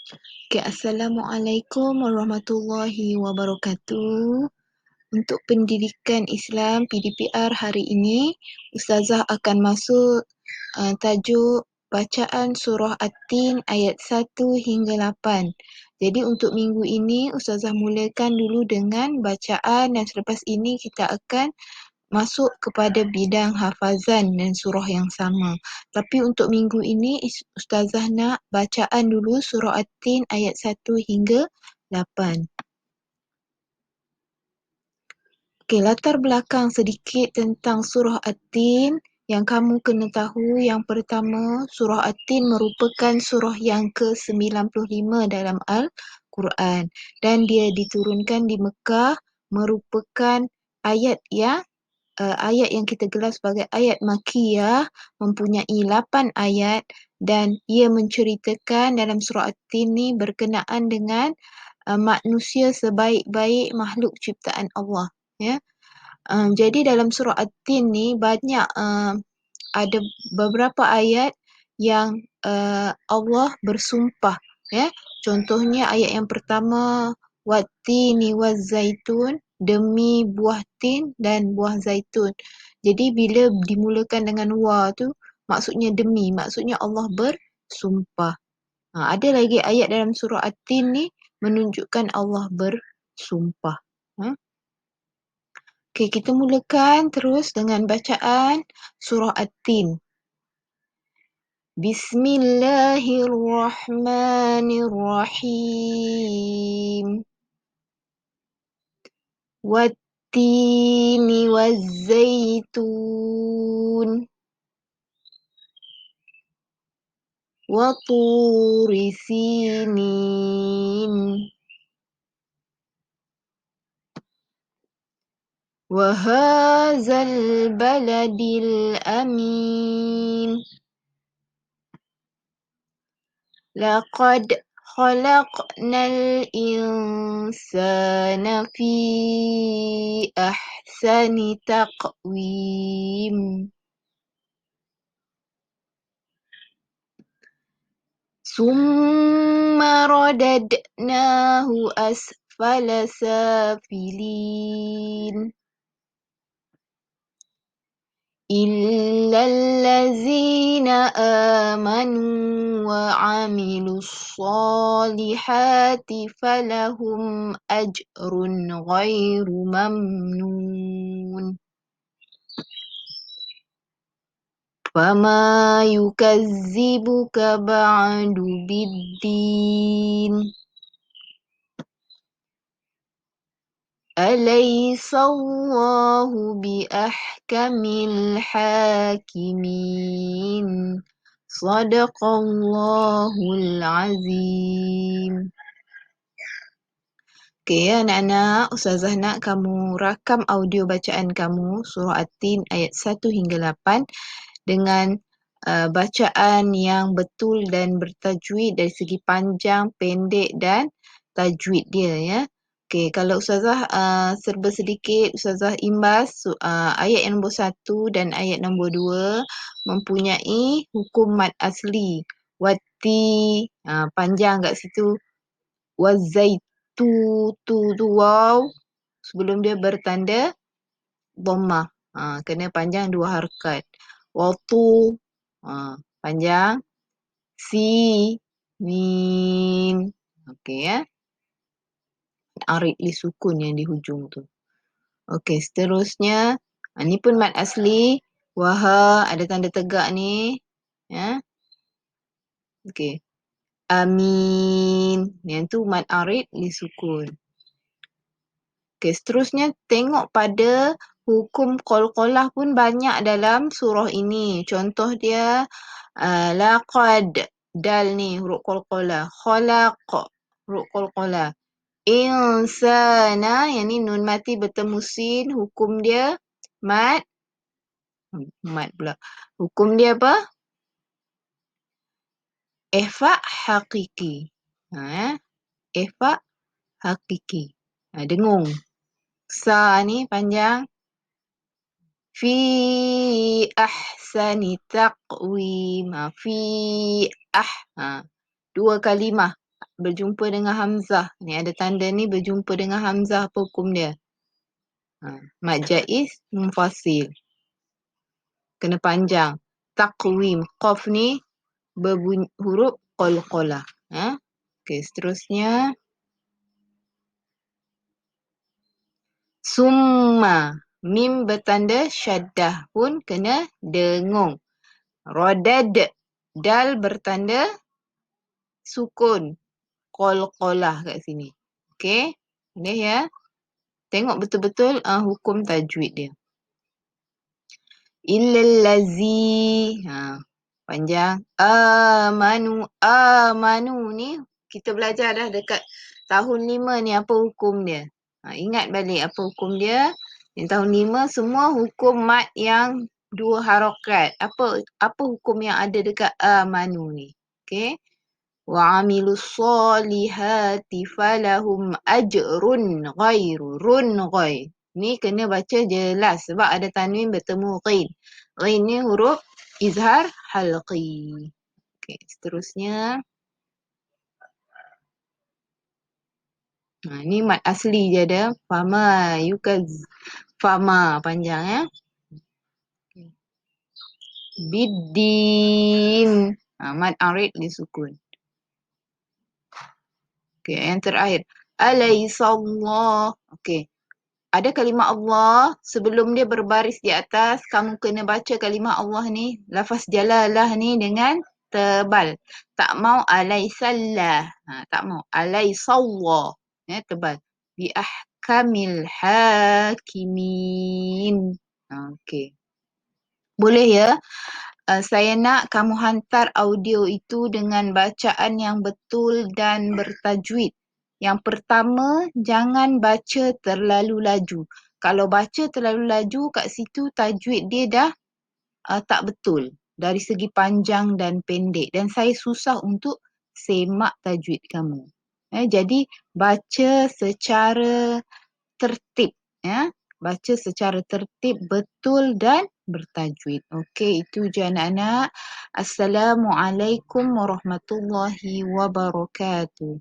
Okay, Assalamualaikum warahmatullahi wabarakatuh. Untuk pendidikan Islam PDPR hari ini, Ustazah akan masuk tajuk bacaan surah At-Tin ayat 1 hingga 8. Jadi untuk minggu ini, Ustazah mulakan dulu dengan bacaan dan selepas ini kita akan masuk kepada bidang hafazan dan surah yang sama. Tapi untuk minggu ini Ustazah nak bacaan dulu surah At-Tin ayat 1 hingga 8. Okey, latar belakang sedikit tentang surah At-Tin yang kamu kena tahu. Yang pertama, surah At-Tin merupakan surah yang ke-95 dalam Al-Quran dan dia diturunkan di Mekah, merupakan ayat yang kita gelar sebagai ayat Makkiyah, mempunyai 8 ayat dan ia menceritakan dalam surah At-Tin ni berkenaan dengan manusia sebaik-baik makhluk ciptaan Allah, ya. Jadi dalam surah At-Tin ni banyak ada beberapa ayat yang Allah bersumpah, ya. Contohnya ayat yang pertama, wattini wazzaitun, demi buah tin dan buah zaitun. Jadi bila dimulakan dengan wa tu maksudnya demi, maksudnya Allah bersumpah. Ada lagi ayat dalam surah At-Tin ni menunjukkan Allah bersumpah. Okey, kita mulakan terus dengan bacaan surah At-Tin. Bismillahirrahmanirrahim. Wattini wazzaitun. Wa turi sinin. Wa hadzal baladil amin. Laqad khalaqnal insana fi ahsani taqwim. Summa radadnahu asfala safilin. Illal ladzina amanu wa amilus solihati falahum ajrun ghairu mamnun. Fama yukazzibuka ba'du biddin. Alaysallahu biahkamil hakimin. Sadaqallahul azim. Okey, anak-anak, Ustazah nak kamu rakam audio bacaan kamu surah At-Tin ayat 1 hingga 8 dengan bacaan yang betul dan bertajwid dari segi panjang, pendek dan tajwid dia, ya. Okey, kalau Ustazah serba sedikit, Ustazah imbas ayat yang nombor 1 dan ayat nombor 2 mempunyai hukum mad asli. Wati, panjang kat situ. Wazaitu, tu waw sebelum dia bertanda dhammah. Kena panjang 2 harakat. Watu, panjang. Si, min. Okey, ya. Arid li sukun yang di hujung tu. Okey, seterusnya. Ni pun mad asli. Waha, ada tanda tegak ni. Ya. Okey. Amin. Yang tu mad arid li sukun. Okey, seterusnya tengok pada hukum qalqalah pun banyak dalam surah ini. Contoh dia laqad, dal ni huruf qalqalah. Khalaq, huruf qalqalah. Insana, yang ni nun mati bertemu sin, hukum dia mad. Mad pula. Hukum dia apa? Ihfa hakiki. Ihfa hakiki. Dengung. Sa ni panjang. Fi ahsani taqwim. Fi 2 kalimah. berjumpa dengan hamzah. Ni ada tanda ni berjumpa dengan hamzah, apa hukum dia? Mad jaiz munfasil. Kena panjang. Taqwim. Qaf ni berbunyi huruf qalqalah. Okey, seterusnya. Summa. Mim bertanda syaddah pun kena dengung. Radad. Dal bertanda sukun. Qalqalah kat sini. Okey. Boleh ya? Tengok betul-betul hukum tajwid dia. Illallazi. Panjang. Amanu ni kita belajar dah dekat tahun 5 ni apa hukum dia. Ingat balik apa hukum dia. Yang tahun 5 semua hukum mad yang 2 harakat. Apa hukum yang ada dekat amanu ni. Okey. Wa amilus solihati falahum ajrun ghairu ghair. Ni kena baca jelas sebab ada tanwin bertemu ghin. Ghin ni huruf izhar halqi. Okey, seterusnya. Ni mad asli je ada. Fama yukaz. Fama panjang ya. Biddin. Mad arid disukun. Okey, yang terakhir. Alaisallah. Okey. Ada kalimah Allah, sebelum dia berbaris di atas, kamu kena baca kalimah Allah ni, lafaz jalalah ni dengan tebal. Tak mau alaisallah. Tak mau. Alaisallah. Tebal. Bi ahkamil hakimin. Okey. Boleh ya? Saya nak kamu hantar audio itu dengan bacaan yang betul dan bertajwid. Yang pertama, jangan baca terlalu laju. Kalau baca terlalu laju, kat situ tajwid dia dah tak betul. Dari segi panjang dan pendek. Dan saya susah untuk semak tajwid kamu. Jadi, baca secara tertib. Baca secara tertib, betul dan bertajwid. Okey, itu je anak-anak. Assalamualaikum warahmatullahi wabarakatuh.